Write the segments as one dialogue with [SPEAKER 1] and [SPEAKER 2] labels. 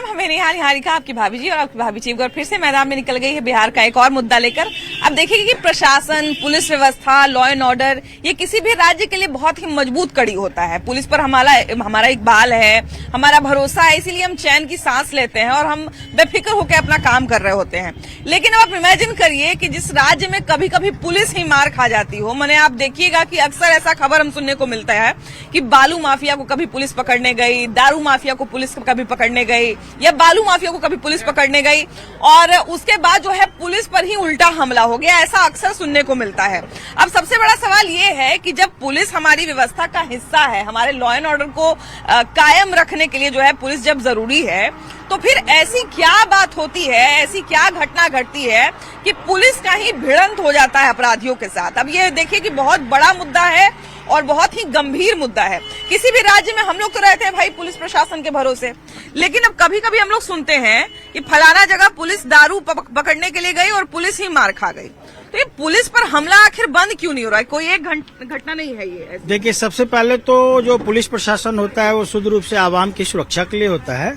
[SPEAKER 1] हमें निहारिका आपकी भाभी जी और आपकी भाभी जी एक बार फिर से मैदान में निकल गई है बिहार का एक और मुद्दा लेकर। अब देखिए कि प्रशासन, पुलिस व्यवस्था, लॉ एंड ऑर्डर, ये किसी भी राज्य के लिए बहुत ही मजबूत कड़ी होता है। पुलिस पर हमारा इकबाल है, हमारा भरोसा है, इसीलिए हम चैन की सांस लेते हैं और हम बेफिक्र होकर अपना काम कर रहे होते हैं। लेकिन अब आप इमेजिन करिए कि जिस राज्य में कभी कभी पुलिस ही मार खा जाती हो। मैंने आप देखिएगा कि अक्सर ऐसा खबर हम सुनने को मिलता है कि बालू माफिया को कभी पुलिस पकड़ने गई, दारू माफिया को पुलिस कभी पकड़ने गई, या बालू माफिया को कभी पुलिस पकड़ने गई और उसके बाद जो है पुलिस पर ही उल्टा हमला हो गया। ऐसा अक्सर सुनने को मिलता है। अब सबसे बड़ा सवाल ये है कि जब पुलिस हमारी व्यवस्था का हिस्सा है, हमारे लॉ एंड ऑर्डर को कायम रखने के लिए जो है पुलिस जब जरूरी है, तो फिर ऐसी क्या बात होती है, ऐसी क्या घटना घटती है कि पुलिस का ही भिड़ंत हो जाता है अपराधियों के साथ। अब ये देखिए कि बहुत बड़ा मुद्दा है और बहुत ही गंभीर मुद्दा है। किसी भी राज्य में हम लोग तो रहते हैं भाई पुलिस प्रशासन के भरोसे, लेकिन अब कभी कभी हम लोग सुनते हैं कि फलाना जगह पुलिस दारू पकड़ने के लिए गई और पुलिस ही मार खा गई। तो ये पुलिस पर हमला आखिर बंद क्यों नहीं हो रहा है? कोई एक घटना नहीं है ये? देखिए,
[SPEAKER 2] सबसे पहले तो जो पुलिस प्रशासन होता है वो शुद्ध रूप से आवाम की सुरक्षा के लिए होता है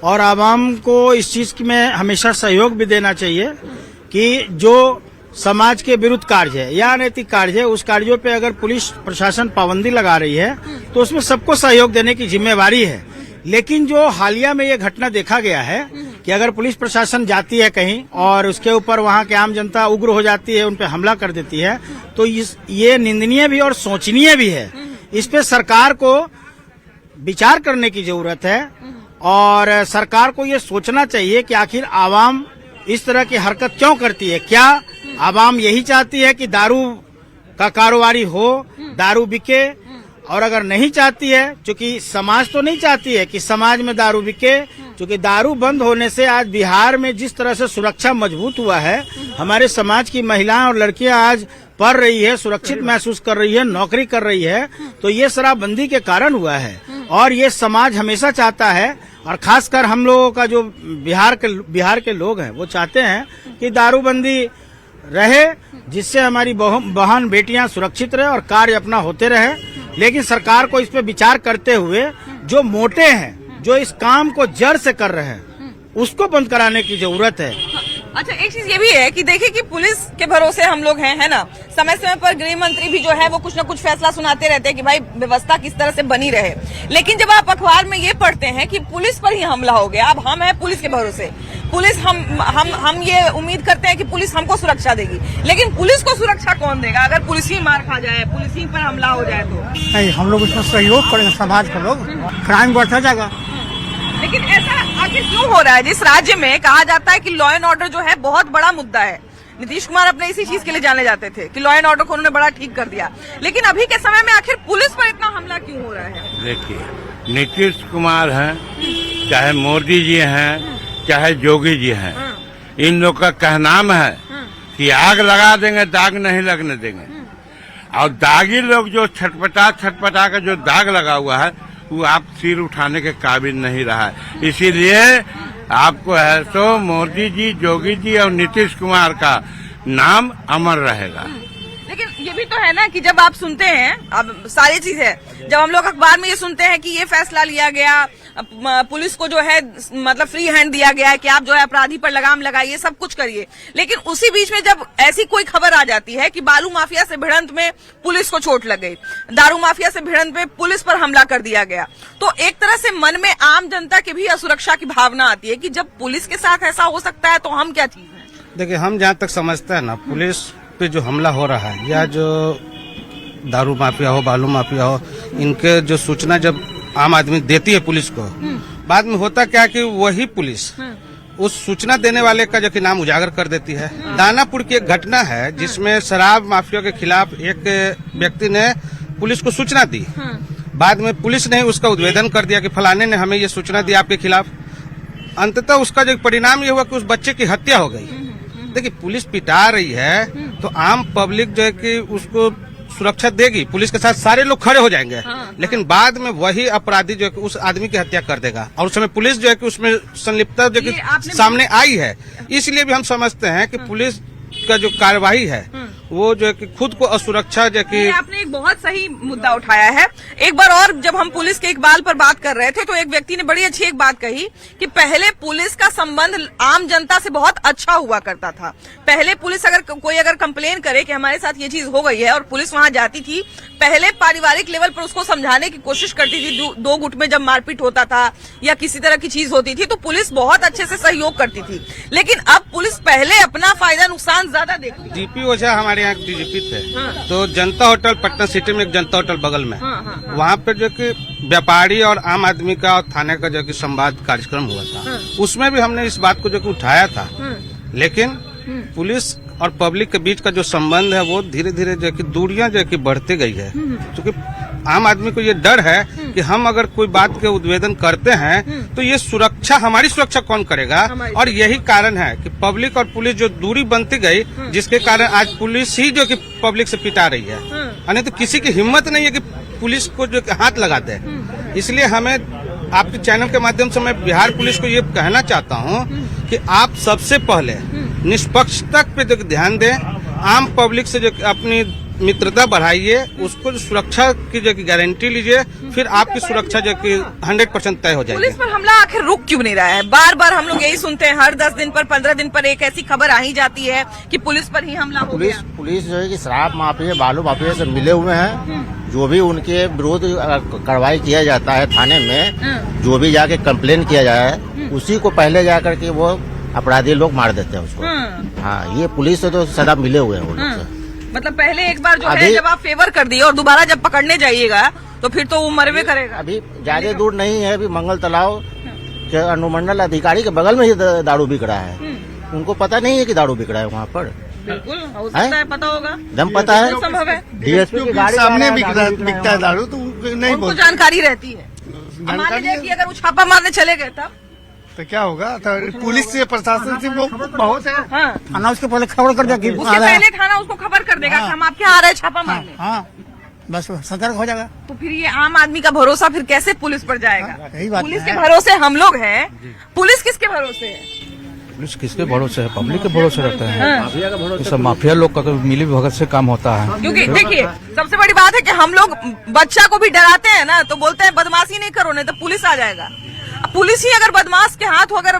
[SPEAKER 2] और आवाम को इस चीज में हमेशा सहयोग भी देना चाहिए कि जो समाज के विरुद्ध कार्य है या अनैतिक कार्य है, उस कार्यों पे अगर पुलिस प्रशासन पाबंदी लगा रही है तो उसमें सबको सहयोग देने की जिम्मेवारी है। लेकिन जो हालिया में ये घटना देखा गया है कि अगर पुलिस प्रशासन जाती है कहीं और उसके ऊपर वहाँ की आम जनता उग्र हो जाती है, उन पे हमला कर देती है, तो ये निंदनीय भी और सोचनीय भी है। इस पे सरकार को विचार करने की जरूरत है और सरकार को ये सोचना चाहिए कि आखिर आवाम इस तरह की हरकत क्यों करती है। क्या आवाम यही चाहती है कि दारू का कारोबारी हो, दारू बिके? और अगर नहीं चाहती है, क्योंकि समाज तो नहीं चाहती है कि समाज में दारू बिके, क्योंकि दारू बंद होने से आज बिहार में जिस तरह से सुरक्षा मजबूत हुआ है, हमारे समाज की महिलाएं और लड़कियां आज पढ़ रही है, सुरक्षित महसूस कर रही है, नौकरी कर रही है, तो ये शराबबंदी के कारण हुआ है। और ये समाज हमेशा चाहता है और खासकर हम लोगों का जो बिहार के लोग हैं वो चाहते हैं कि दारूबंदी रहे, जिससे हमारी बहन बेटियां सुरक्षित रहे और कार्य अपना होते रहे। लेकिन सरकार को इस पे विचार करते हुए जो मोटे हैं, जो इस काम को जड़ से कर रहे हैं, उसको बंद कराने की जरूरत है।
[SPEAKER 1] अच्छा, एक चीज ये भी है कि देखिए कि पुलिस के भरोसे हम लोग हैं, है ना। समय समय पर गृह मंत्री भी जो है वो कुछ न कुछ फैसला सुनाते रहते हैं कि भाई व्यवस्था किस तरह से बनी रहे। लेकिन जब आप अखबार में ये पढ़ते हैं कि पुलिस पर ही हमला हो गया, अब हम हैं पुलिस के भरोसे, पुलिस हम ये उम्मीद करते हैं कि पुलिस हमको सुरक्षा देगी, लेकिन पुलिस को सुरक्षा कौन देगा अगर पुलिस ही मार खा जाए, पुलिस ही पर हमला हो जाए? तो
[SPEAKER 2] नहीं, हम लोग उसमें सहयोग करेंगे, समाज के लोग, क्राइम बढ़ता जाएगा।
[SPEAKER 1] लेकिन ऐसा आखिर क्यों हो रहा है जिस राज्य में कहा जाता है कि लॉ एंड ऑर्डर जो है बहुत बड़ा मुद्दा है? नीतीश कुमार अपने इसी चीज के लिए जाने जाते थे कि लॉ एंड ऑर्डर को उन्होंने बड़ा ठीक कर दिया, लेकिन अभी के समय में आखिर पुलिस पर इतना हमला क्यों हो रहा है?
[SPEAKER 3] देखिए, नीतीश कुमार हैं, चाहे मोदी जी हैं, चाहे योगी जी हैं, इन लोग का कहनाम है कि आग लगा देंगे, दाग नहीं लगने देंगे। और दागी लोग जो छटपटा का जो दाग लगा हुआ है वो आप सिर उठाने के काबिल नहीं रहा है। इसीलिए आपको है तो मोदी जी, योगी जी और नीतीश कुमार का नाम अमर रहेगा।
[SPEAKER 1] लेकिन ये भी तो है ना कि जब आप सुनते हैं, अब सारी चीजें जब हम लोग अखबार में ये सुनते हैं कि ये फैसला लिया गया, पुलिस को जो है मतलब फ्री हैंड दिया गया है कि आप जो है अपराधी पर लगाम लगाइए, सब कुछ करिए, लेकिन उसी बीच में जब ऐसी कोई खबर आ जाती है कि बालू माफिया से भिड़ंत में पुलिस को चोट लग गई, दारू माफिया से भिड़ंत में पुलिस पर हमला कर दिया गया, तो एक तरह से मन में आम जनता की भी असुरक्षा की भावना आती है कि जब पुलिस के साथ ऐसा हो सकता है तो हम क्या चीज है?
[SPEAKER 2] देखिए, हम जहाँ तक समझते हैं ना, पुलिस पे जो हमला हो रहा है या जो दारू माफिया हो, बालू माफिया हो, इनके जो सूचना जब आम आदमी देती है पुलिस को, बाद में होता क्या कि वही पुलिस उस सूचना देने वाले का जो कि नाम उजागर कर देती है। दानापुर की एक घटना है जिसमें शराब माफिया के खिलाफ एक व्यक्ति ने पुलिस को सूचना दी, बाद में पुलिस ने उसका उद्भेदन कर दिया कि फलाने ने हमें ये सूचना दी आपके खिलाफ। अंततः उसका जो परिणाम ये हुआ कि उस बच्चे की हत्या हो गई। देखिए, पुलिस पिटा रही है तो आम पब्लिक जो है कि उसको सुरक्षा देगी, पुलिस के साथ सारे लोग खड़े हो जाएंगे, लेकिन बाद में वही अपराधी जो है कि उस आदमी की हत्या कर देगा। और उस समय पुलिस जो है कि उसमें संलिप्तता जो कि सामने आई है, इसलिए भी हम समझते हैं कि पुलिस का जो कार्यवाही है
[SPEAKER 4] वो जो है कि खुद को असुरक्षा जो कि
[SPEAKER 1] ये आपने एक बहुत सही मुद्दा उठाया है। एक बार और जब हम पुलिस के इकबाल पर बात कर रहे थे तो एक व्यक्ति ने बड़ी अच्छी एक बात कही कि पहले पुलिस का संबंध आम जनता से बहुत अच्छा हुआ करता था। पहले पुलिस अगर कंप्लेन करे कि हमारे साथ ये चीज हो गई है और पुलिस वहां जाती थी, पहले पारिवारिक लेवल पर उसको समझाने की कोशिश करती थी। दो गुट में जब मारपीट होता था या किसी तरह की चीज होती थी तो पुलिस बहुत अच्छे से सहयोग करती थी, लेकिन अब पुलिस पहले अपना फायदा नुकसान ज्यादा देखती है।
[SPEAKER 4] डीपी ओझा हमारे यहाँ डीजीपी थे। तो जनता होटल पटना सिटी में एक जनता होटल बगल में, वहाँ पे जो कि व्यापारी और आम आदमी का और थाने का जो कि संवाद कार्यक्रम हुआ था, उसमें भी हमने इस बात को जो कि उठाया था। लेकिन पुलिस और पब्लिक के बीच का जो संबंध है वो धीरे धीरे जो कि दूरियां जो कि बढ़ती गई है, क्योंकि आम आदमी को ये डर है कि हम अगर कोई बात के उद्वेदन करते हैं तो ये सुरक्षा, हमारी सुरक्षा कौन करेगा। और यही कारण है कि पब्लिक और पुलिस जो दूरी बनती गई, जिसके कारण आज पुलिस ही जो कि पब्लिक से पिटा रही है, नहीं तो किसी की हिम्मत नहीं है कि पुलिस को जो कि हाथ लगा दे। इसलिए हमें आपके चैनल के माध्यम से मैं बिहार पुलिस को ये कहना चाहता हूँ कि आप सबसे पहले निष्पक्षता पे जो ध्यान दें, आम पब्लिक से जो अपनी मित्रता बढ़ाइए, उसको सुरक्षा की जो गारंटी लीजिए, फिर आपकी सुरक्षा जो कि 100% तय हो जाएगी।
[SPEAKER 1] पुलिस पर हमला आखिर रुक क्यों नहीं रहा है? बार बार हम लोग यही सुनते हैं, हर 10 दिन पर 15 दिन पर एक ऐसी खबर आ ही जाती है कि पुलिस पर ही हमला हो गया।
[SPEAKER 5] पुलिस जो है कि शराब माफिया, बालू माफिया से मिले हुए हैं। जो भी उनके विरोध कार्रवाई किया जाता है थाने में, जो भी जाके कंप्लेन किया जाए, उसी को पहले जाकर के वो अपराधी लोग मार देते हैं उसको। हाँ, ये पुलिस से तो सदा मिले हुए हैं वो लोग से।
[SPEAKER 1] मतलब पहले एक बार जो है जब आप फेवर कर दिए और दोबारा जब पकड़ने जाइएगा तो फिर तो वो मरवे करेगा।
[SPEAKER 5] अभी ज्यादा दूर नहीं है, अभी मंगल तालाब के अनुमंडल अधिकारी के बगल में ही दारू बिक रहा है। उनको पता नहीं है कि दारू बिक रहा है वहाँ पर।
[SPEAKER 1] बिल्कुल हो सकता है, पता होगा,
[SPEAKER 5] दम पता है,
[SPEAKER 1] संभव है।
[SPEAKER 5] डीएसपी की गाड़ी
[SPEAKER 6] सामने बिकता है दारू, तो नहीं
[SPEAKER 1] उनको जानकारी रहती है। मान लीजिए कि अगर वो छापा मारने चले गए तब
[SPEAKER 6] तो क्या होगा? तो पुलिस से, प्रशासन से वो बहुत है।
[SPEAKER 1] हाँ,
[SPEAKER 5] थाना उसके पहले खबर कर देगी,
[SPEAKER 1] उसके पहले थाना उसको खबर कर देगा कि हम आपके यहाँ आ रहे हैं छापा मारने।
[SPEAKER 5] हाँ, बस सतर्क हो जाएगा।
[SPEAKER 1] तो फिर ये आम आदमी का भरोसा फिर कैसे पुलिस पर जाएगा?
[SPEAKER 5] यही बात
[SPEAKER 1] पुलिस के
[SPEAKER 5] है।
[SPEAKER 1] भरोसे हम लोग हैं, पुलिस किसके भरोसे है?
[SPEAKER 7] पुलिस किसके भरोसे है? पब्लिक के भरोसे रहता है। ये सब माफिया लोग का मिली भगत से काम होता है।
[SPEAKER 1] क्योंकि देखिए सबसे बड़ी बात है कि हम लोग बच्चा को भी डराते हैं ना, तो बोलते हैं बदमाशी नहीं करो नहीं तो पुलिस आ जाएगा। अब पुलिस ही अगर बदमाश के हाथ अगर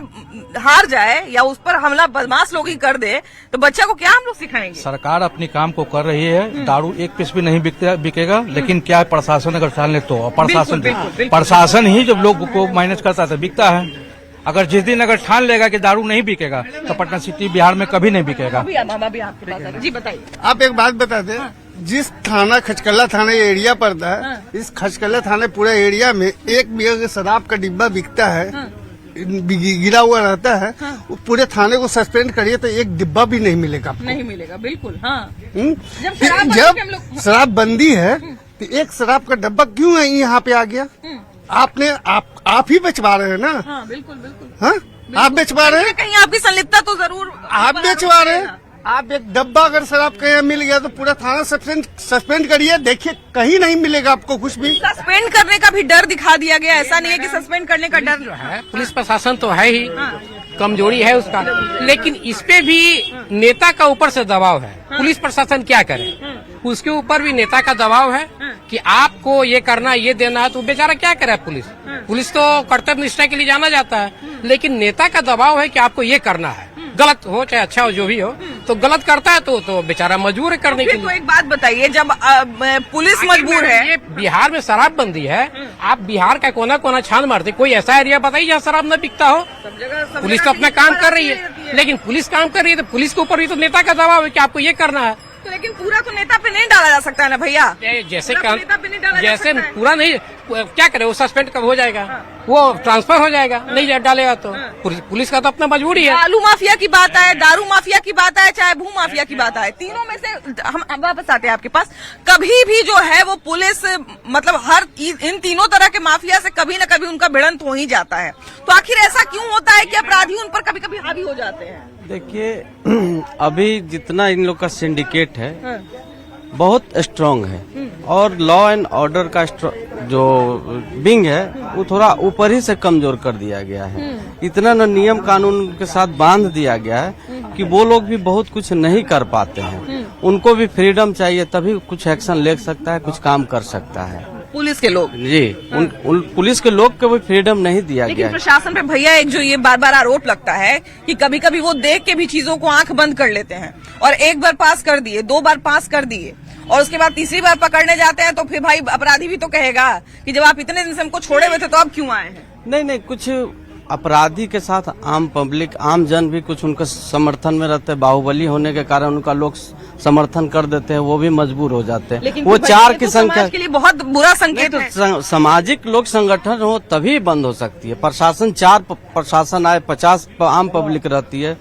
[SPEAKER 1] हार जाए या उस पर हमला बदमाश लोग ही कर दे तो बच्चा को क्या हम लोग सिखाएंगे?
[SPEAKER 7] सरकार अपनी काम को कर रही है। दारू एक पीस भी नहीं बिकेगा, लेकिन क्या है, प्रशासन अगर ठान ले तो प्रशासन ही जब लोग को मैनेज करता है तो बिकता है। अगर जिस दिन अगर ठान लेगा कि दारू नहीं बिकेगा तो पटना सिटी बिहार में कभी नहीं बिकेगा।
[SPEAKER 1] मामा भी आपके पास आ गए। जी बताइए।
[SPEAKER 6] आप एक बात बता दें, जिस थाना खचकल्ला थाना एरिया पड़ता है, इस खचकल्ला थाना पूरा एरिया में एक भी शराब का डिब्बा बिकता है, गिरा हुआ रहता है, वो पूरे थाने को सस्पेंड करिए तो एक डिब्बा भी नहीं मिलेगा आपको।
[SPEAKER 1] नहीं मिलेगा, बिल्कुल। हाँ,
[SPEAKER 6] जब शराब बंदी है तो एक शराब का डब्बा क्यों है यहाँ पे आ गया? आप ही बेचवा रहे हैं ना?
[SPEAKER 1] हाँ, बिल्कुल बिल्कुल।
[SPEAKER 6] हाँ, आप बेचवा रहे हैं,
[SPEAKER 1] कहीं आपकी संलिप्तता तो जरूर
[SPEAKER 6] आप बेचवा रहे हैं। आप एक डब्बा अगर शराब का यहाँ मिल गया तो पूरा थाना सस्पेंड करिए, देखिए कहीं नहीं मिलेगा आपको कुछ भी।
[SPEAKER 1] सस्पेंड करने का भी डर दिखा दिया गया, ऐसा नहीं है कि सस्पेंड करने का डर
[SPEAKER 8] है। पुलिस प्रशासन तो है ही, कमजोरी है उसका, लेकिन इस पे भी नेता का ऊपर से दबाव है। पुलिस प्रशासन क्या करे, उसके ऊपर भी नेता का दबाव है कि आपको ये करना, ये देना है, तो बेचारा क्या करे? पुलिस तो कर्तव्य निष्ठा के लिए जाना जाता है, लेकिन नेता का दबाव है कि आपको ये करना है, गलत हो चाहे अच्छा हो, जो भी हो, तो गलत करता है तो बेचारा मजबूर है करने के लिए।
[SPEAKER 1] तो एक बात बताइए, जब पुलिस मजबूर है,
[SPEAKER 8] ये बिहार में शराबबंदी है, आप बिहार का कोना कोना छान मारते, कोई ऐसा एरिया बताइए जहाँ शराब न बिकता हो। पुलिस तो अपना काम कर रही है, लेकिन पुलिस काम कर रही है तो पुलिस के ऊपर भी तो नेता का दबाव है कि आपको ये करना है।
[SPEAKER 1] तो लेकिन पूरा तो नेता पे नहीं डाला जा सकता है ना भैया?
[SPEAKER 8] जैसे पूरा नहीं, क्या करे, वो सस्पेंड कब हो जाएगा? वो ट्रांसफर हो जाएगा, नहीं डालेगा तो पुलिस का तो अपना मजबूरी है।
[SPEAKER 1] बालू माफिया की बात आए, दारू माफिया की बात आए, चाहे भू माफिया की बात आए, तीनों में से हम वापस आते हैं आपके पास। कभी भी जो है वो पुलिस, मतलब हर इन तीनों तरह के माफिया से कभी न कभी उनका भिड़ंत हो ही जाता है। तो आखिर ऐसा क्यों होता है कि अपराधी उन पर कभी कभी हावी हो जाते हैं?
[SPEAKER 9] देखिए, अभी जितना इन लोग का सिंडिकेट है बहुत स्ट्रांग है, और लॉ एंड ऑर्डर का जो विंग है वो थोड़ा ऊपर ही से कमजोर कर दिया गया है। इतना न नियम कानून के साथ बांध दिया गया है कि वो लोग भी बहुत कुछ नहीं कर पाते हैं। उनको भी फ्रीडम चाहिए, तभी कुछ एक्शन ले सकता है, कुछ काम कर सकता है।
[SPEAKER 1] पुलिस के लोग,
[SPEAKER 9] जी, उन पुलिस के लोग को भी फ्रीडम नहीं दिया गया
[SPEAKER 1] लेकिन
[SPEAKER 9] है।
[SPEAKER 1] प्रशासन पे भैया एक जो ये बार बार आरोप लगता है कि कभी कभी वो देख के भी चीजों को आंख बंद कर लेते हैं, और एक बार पास कर दिए, 2 बार पास कर दिए, और उसके बाद तीसरी बार पकड़ने जाते हैं तो फिर भाई अपराधी भी तो कहेगा कि जब आप इतने दिन से हमको छोड़े हुए थे तो अब क्यों आए हैं।
[SPEAKER 9] नहीं, कुछ अपराधी के साथ आम पब्लिक, आम जन भी कुछ उनका समर्थन में रहते हैं। बाहुबली होने के कारण उनका लोग समर्थन कर देते हैं, वो भी मजबूर हो जाते हैं।
[SPEAKER 1] लेकिन
[SPEAKER 9] वो
[SPEAKER 1] फिर
[SPEAKER 9] 4
[SPEAKER 1] ये
[SPEAKER 9] की
[SPEAKER 1] तो
[SPEAKER 9] संख्या
[SPEAKER 1] समाज के लिए बहुत बुरा संकेत है।
[SPEAKER 9] तो सामाजिक लोग संगठन हो तभी बंद हो सकती है। प्रशासन 4 प्रशासन आए, 50 आम पब्लिक रहती है।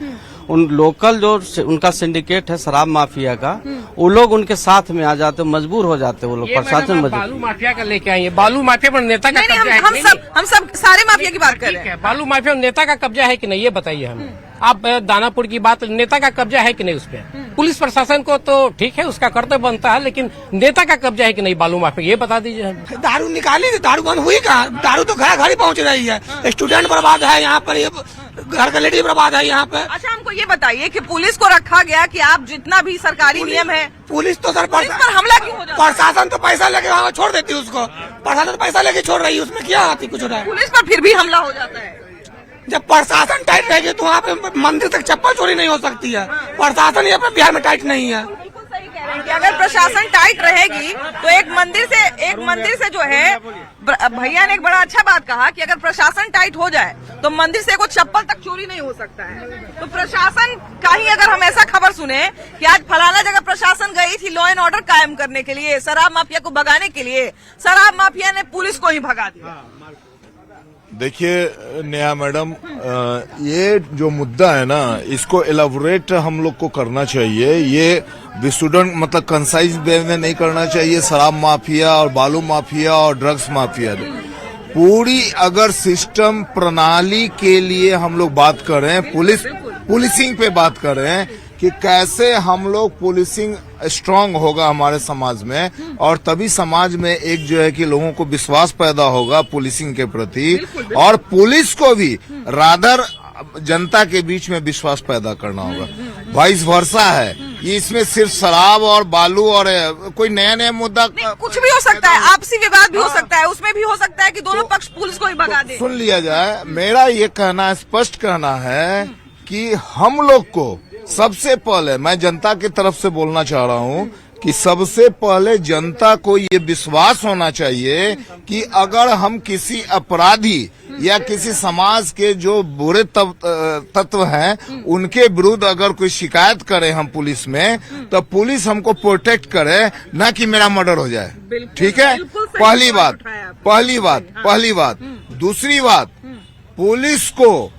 [SPEAKER 9] उन लोकल जो उनका सिंडिकेट है शराब माफिया का, वो लोग उनके साथ में आ जाते, मजबूर हो जाते वो लोग। प्रशासन मजबूर।
[SPEAKER 8] बालू माफिया का लेके आई है, बालू माफिया पर नेता का
[SPEAKER 1] नहीं,
[SPEAKER 8] कब्जा है?
[SPEAKER 1] हम सब सारे माफिया की बात कर रहे हैं।
[SPEAKER 8] बालू माफिया पर नेता का कब्जा है कि नहीं, ये बताइए हमें। आप दानापुर की बात, नेता का कब्जा है कि नहीं उस पर? पुलिस प्रशासन को तो ठीक है, उसका कर्तव्य बनता है, लेकिन नेता का कब्जा है कि नहीं बालू माफिया, ये बता दीजिए हमें।
[SPEAKER 10] दारू निकाली, दारू बंद हुई कहाँ? दारू तो घर घर ही पहुंच रही है। स्टूडेंट बर्बाद है यहाँ पर, ये घर का लेडी बर्बाद है यहाँ पे।
[SPEAKER 1] अच्छा, हमको ये बताइए कि पुलिस को रखा गया कि आप जितना भी सरकारी नियम है,
[SPEAKER 10] पुलिस तो सर
[SPEAKER 1] पुलिस पर हमला क्यों हो जाता है?
[SPEAKER 10] प्रशासन तो पैसा लेके वहाँ छोड़ देती है उसको। प्रशासन पैसा लेके छोड़ रही है, उसमें क्या आती कुछ रहा है।
[SPEAKER 1] पुलिस पर फिर भी हमला हो जाता है।
[SPEAKER 10] जब प्रशासन टाइट रहेगी तो वहाँ पे मंदिर तक चप्पल चोरी नहीं हो सकती है। प्रशासन यहाँ पे बिहार में टाइट नहीं है।
[SPEAKER 1] बिल्कुल सही कह रहे हैं कि अगर प्रशासन टाइट रहेगी तो एक मंदिर से जो है, भैया ने एक बड़ा अच्छा बात कहा कि अगर प्रशासन टाइट हो जाए तो मंदिर से कोई चप्पल तक चोरी नहीं हो सकता है। तो प्रशासन का ही अगर हम ऐसा खबर सुने कि आज फलाना जगह प्रशासन गई थी लॉ एंड ऑर्डर कायम करने के लिए, शराब माफिया को भगाने के लिए, शराब माफिया ने पुलिस को ही भगा दिया।
[SPEAKER 11] देखिए नेहा मैडम, ये जो मुद्दा है ना, इसको एलाबोरेट हम लोग को करना चाहिए। ये स्टूडेंट मतलब कंसाइज वे में नहीं करना चाहिए। शराब माफिया और बालू माफिया और ड्रग्स माफिया, पूरी अगर सिस्टम प्रणाली के लिए हम लोग बात कर रहे हैं, पुलिसिंग पे बात कर रहे हैं कि कैसे हम लोग पुलिसिंग स्ट्रांग होगा हमारे समाज में, और तभी समाज में एक जो है कि लोगों को विश्वास पैदा होगा पुलिसिंग के प्रति, और पुलिस को भी रादर जनता के बीच में विश्वास पैदा करना होगा। वाइस वर्सा है ये, इसमें सिर्फ शराब और बालू और कोई नया मुद्दा
[SPEAKER 1] कुछ भी हो सकता है, आपसी विवाद भी हो सकता है, उसमें भी हो सकता है कि दोनों पक्ष पुलिस को ही भगा दे।
[SPEAKER 11] सुन लिया जाए, मेरा ये कहना स्पष्ट कहना है कि हम लोग को सबसे पहले, मैं जनता की तरफ से बोलना चाह रहा हूं कि सबसे पहले जनता को ये विश्वास होना चाहिए कि अगर हम किसी अपराधी या किसी समाज के जो बुरे तत्व हैं उनके विरुद्ध अगर कोई शिकायत करें हम पुलिस में, तो पुलिस हमको प्रोटेक्ट करे, ना कि मेरा मर्डर हो जाए। ठीक है, पहली बात। दूसरी बात, पुलिस को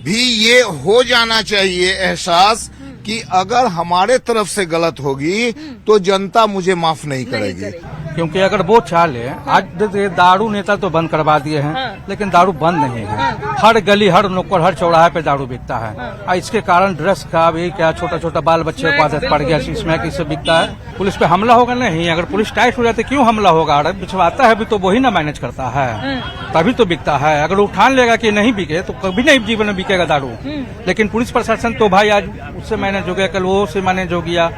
[SPEAKER 11] भी ये हो जाना चाहिए एहसास कि अगर हमारे तरफ से गलत होगी तो जनता मुझे माफ नहीं करेगी।
[SPEAKER 7] क्योंकि अगर वो चाहे, आज देखिए दारू नेता तो बंद करवा दिए हैं, लेकिन दारू बंद नहीं है। हर गली, हर नुक्कड़, हर चौराहे पे दारू बिकता है, और इसके कारण ड्रग्स का भी क्या छोटा छोटा बाल बच्चे को आदत पड़ गया, स्मैक इससे बिकता है। पुलिस पे हमला होगा नहीं, अगर पुलिस टाइट हो जाती क्यों हमला होगा? अगर बिछवाता है भी तो वही ना मैनेज करता है, तभी तो बिकता है। अगर वो ठान लेगा कि नहीं बिके तो कभी नहीं जीवन में बिकेगा दारू। लेकिन पुलिस प्रशासन तो भाई आज उससे मैनेज हो गया, कल वो से मैनेज हो गया।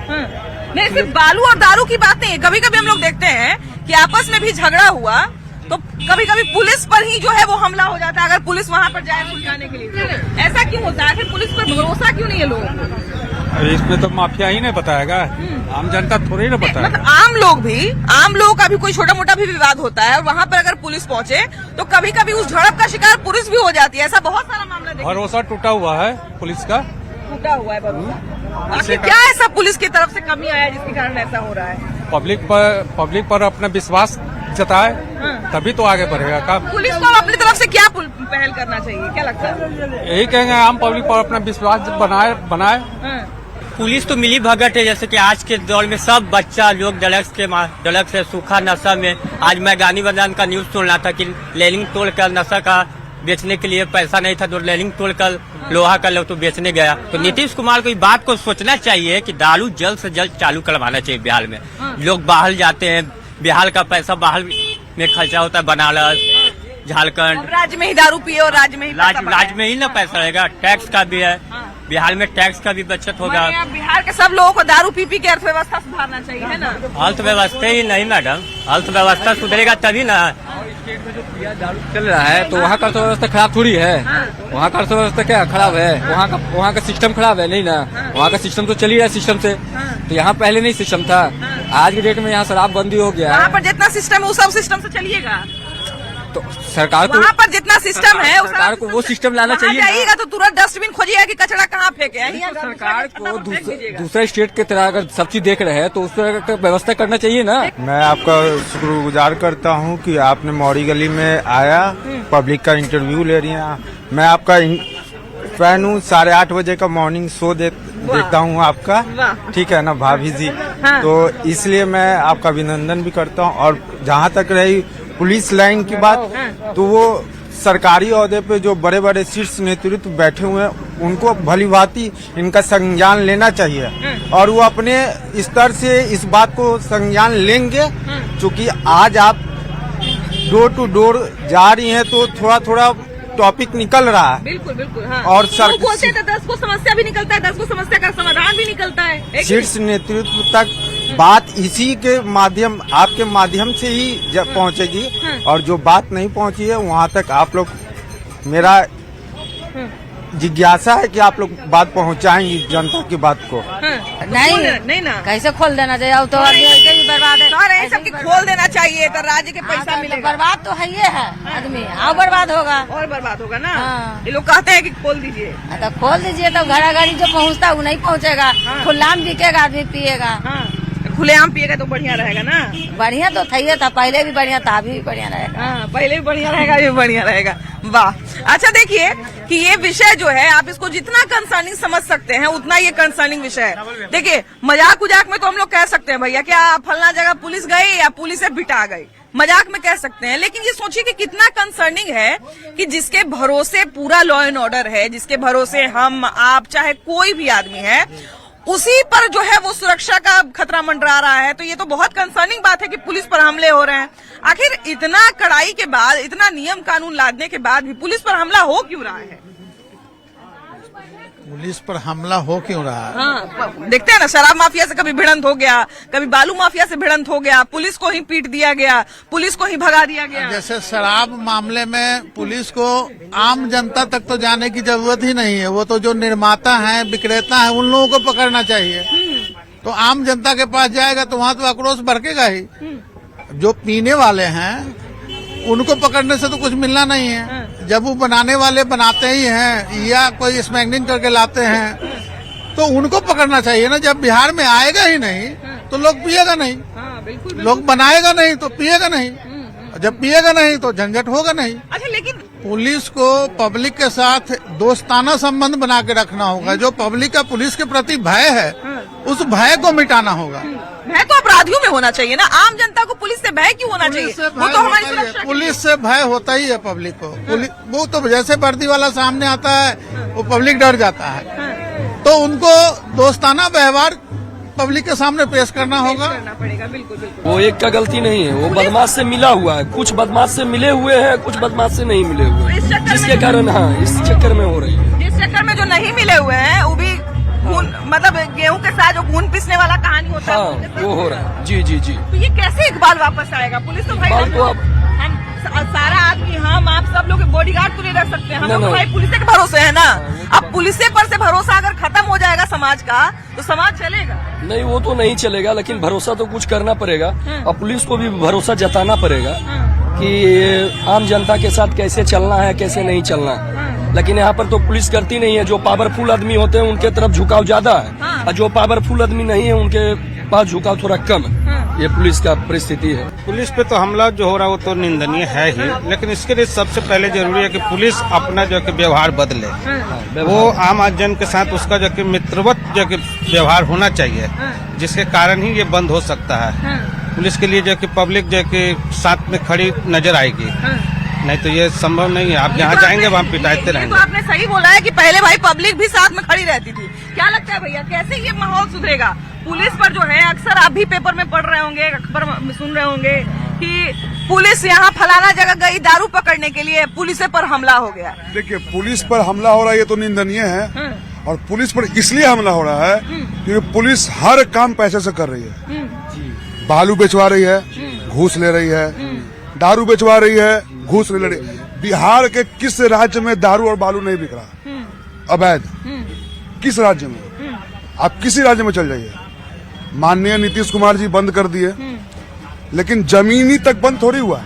[SPEAKER 1] नहीं, सिर्फ बालू और दारू की बात नहीं है, कभी कभी हम लोग देखते हैं कि आपस में भी झगड़ा हुआ तो कभी कभी पुलिस पर ही जो है वो हमला हो जाता है, अगर पुलिस वहाँ पर जाए सुलझाने के लिए। ऐसा क्यों होता है? फिर पुलिस पर भरोसा क्यों नहीं है लोगों को?
[SPEAKER 7] इसमें तो माफिया ही नहीं बताएगा, आम जनता थोड़ी ना बताएगा।
[SPEAKER 1] मतलब आम लोगों का भी कोई छोटा मोटा भी विवाद होता है, और वहाँ पर अगर पुलिस पहुँचे तो कभी कभी उस झड़प का शिकार पुलिस भी हो जाती है। ऐसा बहुत सारा मामला देखा।
[SPEAKER 7] भरोसा टूटा हुआ है पुलिस का,
[SPEAKER 1] टूटा हुआ है भरोसा। आखिर क्या ऐसा पुलिस की तरफ से कमी आया जिसके कारण ऐसा हो रहा है?
[SPEAKER 7] पब्लिक पर अपना विश्वास जताए, तभी तो आगे बढ़ेगा काम।
[SPEAKER 1] पुलिस को अपनी तरफ से क्या पहल करना चाहिए, क्या लगता है?
[SPEAKER 7] यही कहेंगे, आम पब्लिक पर अपना विश्वास बनाए।
[SPEAKER 12] पुलिस तो मिली भगत है, जैसे कि आज के दौर में सब बच्चा लोग ड्रग्स से सूखा नशा में। आज मैं गांधी मैदान का न्यूज सुन रहा था कि लेलिंग तोड़कर नशा का बेचने के लिए पैसा नहीं था, तो लेलिंग तोड़कर लोहा का लोग तो बेचने गया। तो नीतीश कुमार को इस बात को सोचना चाहिए कि दारू जल्द से जल्द चालू करवाना चाहिए बिहार में। लोग बाहर जाते हैं, बिहार का पैसा बाहर में खर्चा होता है, बनारस, झारखंड।
[SPEAKER 1] राज्य में ही दारू पिए और राज्य में ही
[SPEAKER 12] ना पैसा रहेगा, टैक्स का भी है। बिहार में टैक्स का भी बचत होगा।
[SPEAKER 1] माने अब बिहार के सब लोगों को दारू पी के अर्थव्यवस्था सुधारना चाहिए, है ना?
[SPEAKER 12] अर्थव्यवस्था ही नहीं मैडम, अर्थव्यवस्था सुधरेगा तभी ना।
[SPEAKER 7] दारू चल रहा है तो वहाँ का अर्थव्यवस्था खराब थोड़ी है। वहाँ का अर्थव्यवस्था क्या खराब है? वहाँ का सिस्टम खराब है नहीं ना। वहाँ का सिस्टम तो चल ही रहा है सिस्टम से। तो यहाँ पहले नहीं सिस्टम था, आज के डेट में यहाँ शराबबंदी हो गया
[SPEAKER 1] वहाँ
[SPEAKER 7] है।
[SPEAKER 1] पर जितना सिस्टम है वो सब सिस्टम से चलिएगा।
[SPEAKER 7] तो सरकार को
[SPEAKER 1] वहाँ पर जितना सिस्टम है
[SPEAKER 7] सरकार को वो सिस्टम लाना चाहिए ना।
[SPEAKER 1] जाइएगा तो तुरंत डस्टबिन खोजिएगा कि कचरा कहाँ फेंके हैं। यहाँ
[SPEAKER 7] सरकार को दूसरे स्टेट की तरह अगर सब चीज देख रहे हैं तो उस तरह का व्यवस्था करना चाहिए ना।
[SPEAKER 13] मैं आपका शुक्रगुजार करता हूं कि आपने मौड़ी गली में आया, पब्लिक का इंटरव्यू ले रही हैं। मैं आपका फैन हूँ, 8:30 बजे का मॉर्निंग शो देखता हूँ आपका, ठीक है ना भाभी जी। तो इसलिए मैं आपका अभिनंदन भी करता हूँ। और जहाँ तक रही पुलिस लाइन की बात, तो वो सरकारी ओहदे पे जो बड़े बड़े शीर्ष नेतृत्व बैठे हुए हैं उनको भली भांति इनका संज्ञान लेना चाहिए और वो अपने स्तर से इस बात को संज्ञान लेंगे। क्योंकि आज आप डोर टू डोर जा रही हैं तो थोड़ा थोड़ा टॉपिक निकल रहा है।
[SPEAKER 1] बिल्कुल बिल्कुल हाँ।
[SPEAKER 13] और
[SPEAKER 1] तो बोलते हैं 10 को समस्या भी निकलता है, 10 को समस्या का समाधान भी निकलता है।
[SPEAKER 13] शीर्ष नेतृत्व तक बात इसी के माध्यम, आपके माध्यम से ही पहुंचेगी। और जो बात नहीं पहुंची है वहां तक आप लोग, मेरा जिज्ञासा है कि आप लोग बात पहुंचाएंगी जनता की बात को।
[SPEAKER 1] नहीं ना,
[SPEAKER 14] कैसे खोल देना चाहिए? अब तो ऐसे भी बर्बाद है।
[SPEAKER 1] सबकी खोल देना चाहिए तो राज्य के पैसा मिलेगा।
[SPEAKER 14] बर्बाद तो है ये है आदमी, और बर्बाद होगा
[SPEAKER 1] ना। ये लोग कहते हैं कि खोल दीजिए,
[SPEAKER 14] तो खोल दीजिए, तब घड़ा घड़ी जो पहुँचता है वो नहीं पहुँचेगा। खुला में बिकेगा, आदमी पिएगा।
[SPEAKER 1] खुलेआम पिएगा तो बढ़िया रहेगा ना।
[SPEAKER 14] बढ़िया तो था, पहले भी बढ़िया था, अभी भी बढ़िया रहेगा।
[SPEAKER 1] पहले भी बढ़िया रहेगा, अभी भी बढ़िया रहेगा। वाह, अच्छा देखिए कि ये विषय जो है आप इसको जितना कंसर्निंग समझ सकते हैं उतना ये कंसर्निंग विषय है। देखिए मजाक उजाक में तो हम लोग कह सकते हैं भैया क्या फलना जगह पुलिस गई या पुलिस से बिटा गई, मजाक में कह सकते हैं। लेकिन ये सोचिए कि कितना कंसर्निंग है कि जिसके भरोसे पूरा लॉ एंड ऑर्डर है, जिसके भरोसे हम आप चाहे कोई भी आदमी है, उसी पर जो है वो सुरक्षा का खतरा मंडरा रहा है। तो ये तो बहुत कंसर्निंग बात है कि पुलिस पर हमले हो रहे हैं। आखिर इतना कड़ाई के बाद, इतना नियम कानून लादने के बाद भी पुलिस पर हमला हो क्यों रहा है?
[SPEAKER 15] पुलिस पर हमला हो क्यों रहा है?
[SPEAKER 1] हाँ, देखते हैं ना, शराब माफिया से कभी भिड़ंत हो गया, कभी बालू माफिया से भिड़ंत हो गया, पुलिस को ही पीट दिया गया, पुलिस को ही भगा दिया गया।
[SPEAKER 15] जैसे शराब मामले में पुलिस को आम जनता तक तो जाने की जरूरत ही नहीं है, वो तो जो निर्माता हैं, विक्रेता हैं, उन लोगों को पकड़ना चाहिए। तो आम जनता के पास जाएगा तो वहाँ तो आक्रोश भड़केगा ही। जो पीने वाले हैं उनको पकड़ने से तो कुछ मिलना नहीं है। जब वो बनाने वाले बनाते ही हैं या कोई स्मगलिंग करके लाते हैं तो उनको पकड़ना चाहिए ना। जब बिहार में आएगा ही नहीं तो लोग पिएगा नहीं, लोग बनाएगा नहीं तो पिएगा नहीं, जब पिएगा नहीं तो झंझट होगा नहीं।
[SPEAKER 1] अच्छा, लेकिन
[SPEAKER 15] पुलिस को पब्लिक के साथ दोस्ताना संबंध बना के रखना होगा। जो पब्लिक का पुलिस के प्रति भय है उस भय को मिटाना होगा।
[SPEAKER 1] भय तो अपराधियों में होना चाहिए ना, आम जनता को पुलिस से भय क्यों होना चाहिए? वो तो हमारी सुरक्षा।
[SPEAKER 15] पुलिस से भय होता ही है पब्लिक को। वो तो जैसे वर्दी वाला सामने आता है वो पब्लिक डर जाता है। तो उनको दोस्ताना व्यवहार पब्लिक के सामने पेश करना होगा।
[SPEAKER 1] बिल्कुल बिल्कुल।
[SPEAKER 16] वो एक का गलती नहीं है, वो बदमाश से मिला हुआ है। कुछ बदमाश से मिले हुए हैं, कुछ बदमाश से नहीं मिले हुए हैं, जिसके कारण हाँ इस चक्कर में हो रही है।
[SPEAKER 1] जिस चक्कर में जो नहीं मिले हुए हैं वो भी खून, मतलब गेहूं के साथ जो खून पीसने वाला कहानी होता है,
[SPEAKER 16] हाँ वो हो रहा है। जी जी जी।
[SPEAKER 1] तो ये कैसे इकबाल वापस आएगा? पुलिस तो भाई हम सारा आदमी, हम आप सब लोग बॉडीगार्ड तो नहीं रह सकते, हम लोग भाई पुलिस के भरोसे है ना। अब पुलिस पर से भरोसा अगर खत्म हो जाएगा समाज का तो समाज चलेगा
[SPEAKER 16] नहीं? वो तो नहीं चलेगा, लेकिन भरोसा तो कुछ करना पड़ेगा और पुलिस को भी भरोसा जताना पड़ेगा कि आम जनता के साथ कैसे चलना है, कैसे नहीं चलना है। लेकिन यहाँ पर तो पुलिस करती नहीं है। जो पावरफुल आदमी होते हैं उनके तरफ झुकाव ज्यादा है और जो पावरफुल आदमी नहीं है उनके पास झुकाव थोड़ा कम है। ये पुलिस का परिस्थिति है।
[SPEAKER 4] पुलिस पे तो हमला जो हो रहा है वो तो निंदनीय है ही, लेकिन इसके लिए सबसे पहले जरूरी है कि पुलिस अपना जो कि व्यवहार बदले। वो आम जन के साथ उसका जो कि मित्रवत जो कि व्यवहार होना चाहिए, जिसके कारण ही ये बंद हो सकता है। पुलिस के लिए जो कि पब्लिक जो कि साथ में खड़ी नजर आएगी, नहीं तो ये संभव नहीं है। आप जहाँ जाएंगे वहाँ पिटाते रहेंगे।
[SPEAKER 1] तो आपने सही बोला है कि पहले भाई पब्लिक भी साथ में खड़ी रहती थी। क्या लगता है भैया कैसे ये माहौल सुधरेगा? पुलिस पर जो है अक्सर आप भी पेपर में पढ़ रहे होंगे, अखबार में सुन रहे होंगे कि पुलिस यहाँ फलाना जगह गई दारू पकड़ने के लिए, पुलिस पर हमला हो गया।
[SPEAKER 17] देखिए पुलिस पर हमला हो रहा है ये तो निंदनीय है और पुलिस पर इसलिए हमला हो रहा है क्योंकि पुलिस हर काम पैसे से कर रही है। बालू बेचवा रही है, घूस ले रही है, दारू बेचवा रही है, घूस ले रही है। बिहार के किस राज्य में दारू और बालू नहीं बिक रहा अवैध? किस राज्य में? आप किसी राज्य में चल जाइए। माननीय नीतीश कुमार जी बंद कर दिए, लेकिन जमीनी तक बंद थोड़ी हुआ।